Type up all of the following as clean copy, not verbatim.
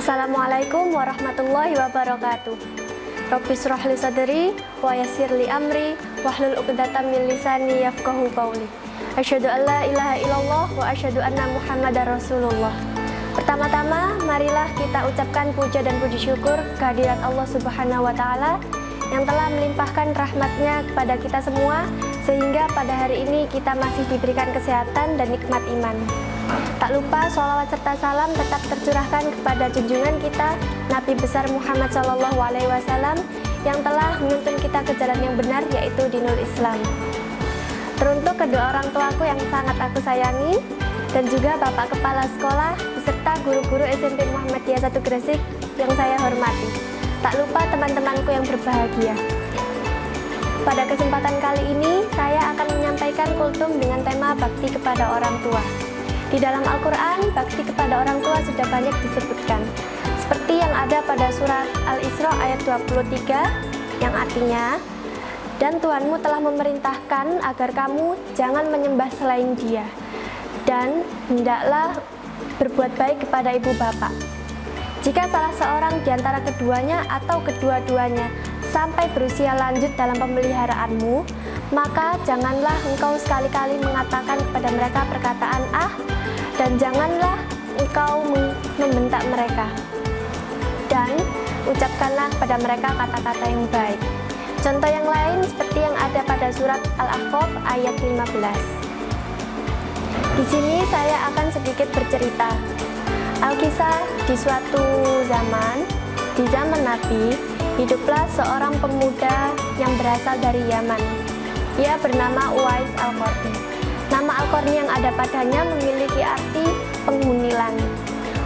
Assalamualaikum warahmatullahi wabarakatuh. Rabbi shrah li sadri wa yassir li amri wahlul 'uqdatam min lisani yafqahu qawli. Asyhadu an la ilaha illallah wa asyhadu anna Muhammadar Rasulullah. Pertama-tama, marilah kita ucapkan puja dan puji syukur kehadirat Allah Subhanahu wa taala yang telah melimpahkan rahmatnya kepada kita semua sehingga pada hari ini kita masih diberikan kesehatan dan nikmat iman. Tak lupa sholawat serta salam tetap tercurahkan kepada junjungan kita Nabi besar Muhammad SAW yang telah menuntun kita ke jalan yang benar, yaitu dinul Islam. Teruntuk kedua orang tuaku yang sangat aku sayangi dan juga Bapak Kepala Sekolah beserta guru-guru SMP Muhammadiyah 1 Gresik yang saya hormati. Tak lupa teman-temanku yang berbahagia. Pada kesempatan kali ini saya akan menyampaikan kultum dengan tema bakti kepada orang tua. Di dalam Al-Quran, bakti kepada orang tua sudah banyak disebutkan. Seperti yang ada pada surat Al-Isra ayat 23, yang artinya, dan Tuhanmu telah memerintahkan agar kamu jangan menyembah selain Dia, dan hendaklah berbuat baik kepada ibu bapak. Jika salah seorang di antara keduanya atau kedua-duanya sampai berusia lanjut dalam pemeliharaanmu, maka janganlah engkau sekali-kali mengatakan kepada mereka perkataan dan janganlah engkau membentak mereka, dan ucapkanlah kepada mereka kata-kata yang baik. Contoh yang lain seperti yang ada pada surat Al-Ahqaf ayat 15. Di sini saya akan sedikit bercerita. Alkisah di suatu zaman, di zaman Nabi, hiduplah seorang pemuda yang berasal dari Yaman. Ia bernama Uwais Al-Qarni. Nama Al-Qarni yang ada padanya memiliki arti penghuni langit.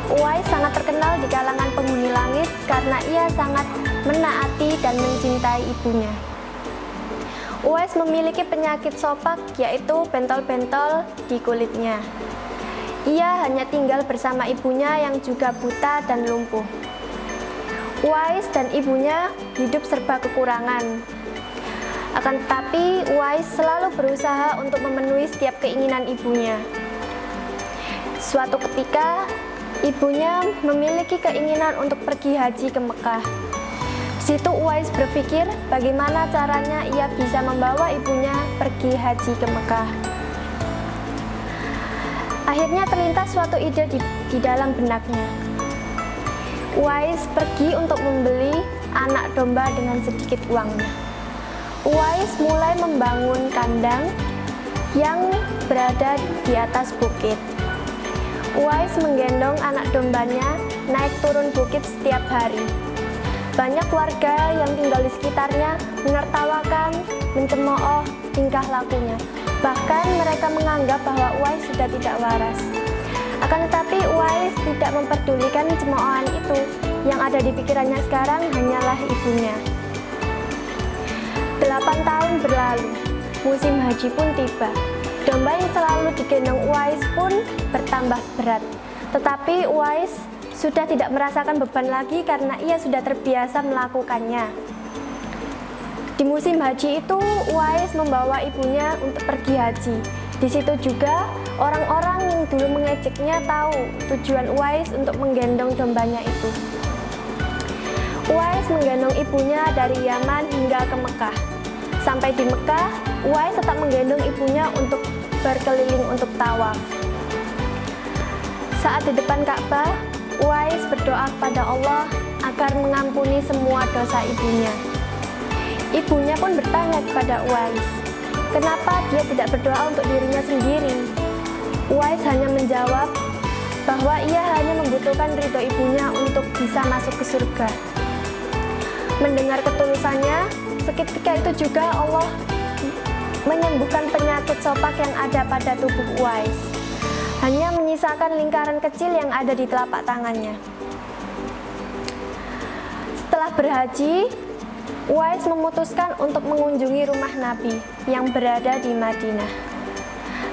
Uwais sangat terkenal di kalangan penghuni langit karena ia sangat menaati dan mencintai ibunya. Uwais memiliki penyakit sopak, yaitu bentol-bentol di kulitnya. Ia hanya tinggal bersama ibunya yang juga buta dan lumpuh. Uwais dan ibunya hidup serba kekurangan. Akan tetapi, Uwais selalu berusaha untuk memenuhi setiap keinginan ibunya. Suatu ketika, ibunya memiliki keinginan untuk pergi haji ke Mekah. Di situ Uwais berpikir bagaimana caranya ia bisa membawa ibunya pergi haji ke Mekah. Akhirnya terlintas suatu ide di dalam benaknya. Uwais pergi untuk membeli anak domba dengan sedikit uangnya. Uwais mulai membangun kandang yang berada di atas bukit. Uwais menggendong anak dombanya naik turun bukit setiap hari. Banyak warga yang tinggal di sekitarnya menertawakan, mencemooh tingkah lakunya. Bahkan mereka menganggap bahwa Uwais sudah tidak waras. Akan tetapi Uwais tidak memperdulikan cemoohan itu. Yang ada di pikirannya sekarang hanyalah ibunya. 8 tahun berlalu, musim haji pun tiba. Domba yang selalu digendong Uwais pun bertambah berat. Tetapi Uwais sudah tidak merasakan beban lagi karena ia sudah terbiasa melakukannya. Di musim haji itu, Uwais membawa ibunya untuk pergi haji. Di situ juga orang-orang yang dulu mengejeknya tahu tujuan Uwais untuk menggendong dombanya itu. Uwais menggendong ibunya dari Yaman hingga ke Mekah. Sampai di Mekah, Uwais tetap menggendong ibunya untuk berkeliling untuk tawaf. Saat di depan Ka'bah, Uwais berdoa kepada Allah agar mengampuni semua dosa ibunya. Ibunya pun bertanya kepada Uwais, kenapa dia tidak berdoa untuk dirinya sendiri? Uwais hanya menjawab bahwa ia hanya membutuhkan ridho ibunya untuk bisa masuk ke surga. Mendengar ketulusannya, seketika itu juga Allah menyembuhkan penyakit sopak yang ada pada tubuh Uwais. Hanya menyisakan lingkaran kecil yang ada di telapak tangannya. Setelah berhaji, Uwais memutuskan untuk mengunjungi rumah Nabi yang berada di Madinah.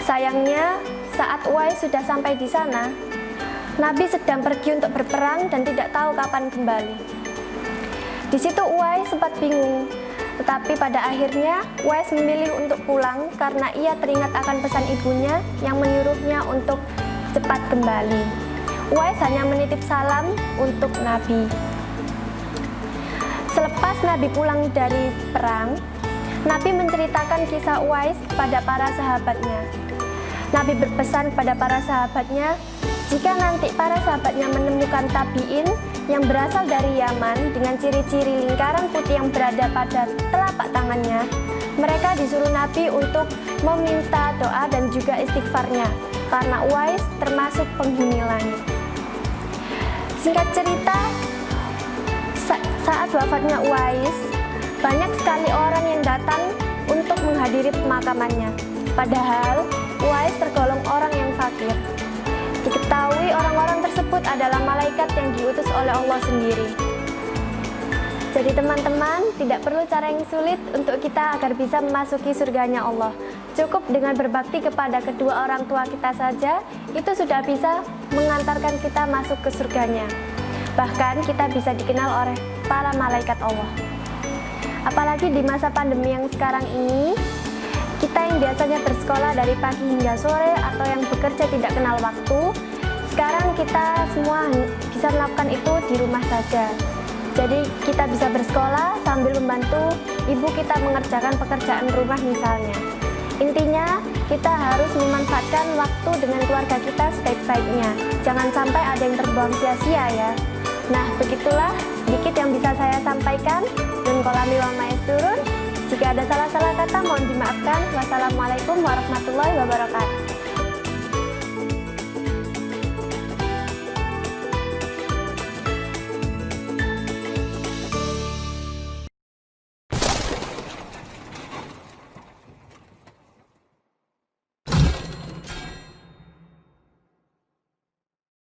Sayangnya, saat Uwais sudah sampai di sana, Nabi sedang pergi untuk berperang dan tidak tahu kapan kembali. Di situ Uwais sempat bingung, tetapi pada akhirnya Uwais memilih untuk pulang karena ia teringat akan pesan ibunya yang menyuruhnya untuk cepat kembali. Uwais hanya menitip salam untuk Nabi. Selepas Nabi pulang dari perang, Nabi menceritakan kisah Uwais kepada para sahabatnya. Nabi berpesan kepada para sahabatnya, jika nanti para sahabatnya menemukan tabi'in yang berasal dari Yaman dengan ciri-ciri lingkaran putih yang berada pada telapak tangannya, mereka disuruh Nabi untuk meminta doa dan juga istighfarnya, karena Uwais termasuk penghuni langit. Singkat cerita, saat wafatnya Uwais, banyak sekali orang yang datang untuk menghadiri pemakamannya. Padahal Uwais tergolong orang yang fakir. Diketahui orang-orang tersebut adalah malaikat yang diutus oleh Allah sendiri. Jadi teman-teman, tidak perlu cara yang sulit untuk kita agar bisa memasuki surganya Allah. Cukup dengan berbakti kepada kedua orang tua kita saja, itu sudah bisa mengantarkan kita masuk ke surganya. Bahkan kita bisa dikenal oleh para malaikat Allah. Apalagi di masa pandemi yang sekarang ini, kita yang biasanya bersekolah dari pagi hingga sore atau yang bekerja tidak kenal waktu, sekarang kita semua bisa melakukan itu di rumah saja. Jadi kita bisa bersekolah sambil membantu ibu kita mengerjakan pekerjaan rumah misalnya. Intinya kita harus memanfaatkan waktu dengan keluarga kita sebaik-baiknya. Jangan sampai ada yang terbuang sia-sia ya. Nah, begitulah sedikit yang bisa saya sampaikan. Dan kolami wa maesturun. Jika ada salah-salah kata mohon dimaafkan. Wassalamualaikum warahmatullahi wabarakatuh.